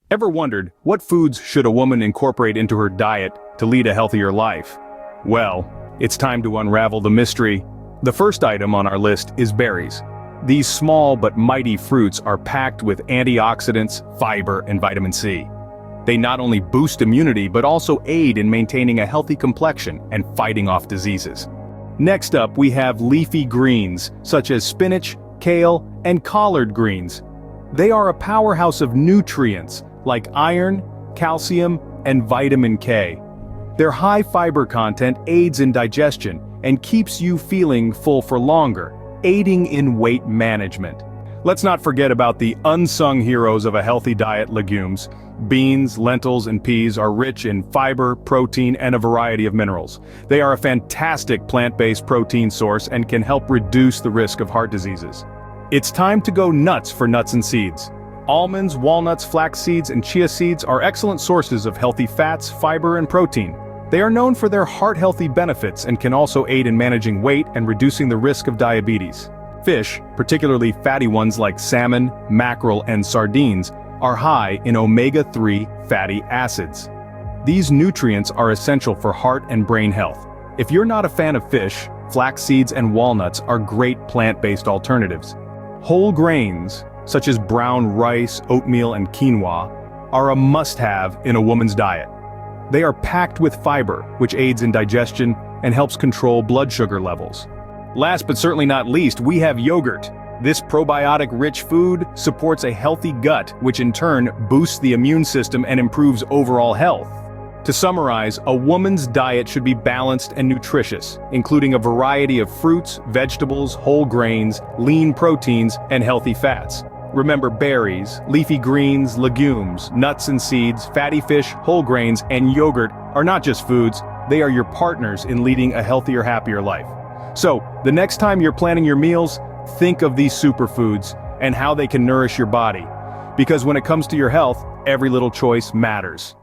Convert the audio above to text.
Ever wondered, what foods should a woman incorporate into her diet to lead a healthier life? Well, it's time to unravel the mystery. The first item on our list is berries. These small but mighty fruits are packed with antioxidants, fiber, and vitamin C. They not only boost immunity but also aid in maintaining a healthy complexion and fighting off diseases. Next up, we have leafy greens, such as spinach, kale, and collard greens. They are a powerhouse of nutrients like iron, calcium, and vitamin K. Their high fiber content aids in digestion and keeps you feeling full for longer, aiding in weight management. Let's not forget about the unsung heroes of a healthy diet: legumes. Beans, lentils, and peas are rich in fiber, protein, and a variety of minerals. They are a fantastic plant-based protein source and can help reduce the risk of heart diseases. It's time to go nuts for nuts and seeds. Almonds, walnuts, flax seeds, and chia seeds are excellent sources of healthy fats, fiber, and protein. They are known for their heart-healthy benefits and can also aid in managing weight and reducing the risk of diabetes. Fish, particularly fatty ones like salmon, mackerel, and sardines, are high in omega-3 fatty acids. These nutrients are essential for heart and brain health. If you're not a fan of fish, flax seeds and walnuts are great plant-based alternatives. Whole grains, such as brown rice, oatmeal, and quinoa, are a must-have in a woman's diet. They are packed with fiber, which aids in digestion and helps control blood sugar levels. Last but certainly not least, we have yogurt. This probiotic-rich food supports a healthy gut, which in turn boosts the immune system and improves overall health. To summarize, a woman's diet should be balanced and nutritious, including a variety of fruits, vegetables, whole grains, lean proteins, and healthy fats. Remember, berries, leafy greens, legumes, nuts and seeds, fatty fish, whole grains, and yogurt are not just foods, they are your partners in leading a healthier, happier life. So, the next time you're planning your meals, think of these superfoods and how they can nourish your body. Because when it comes to your health, every little choice matters.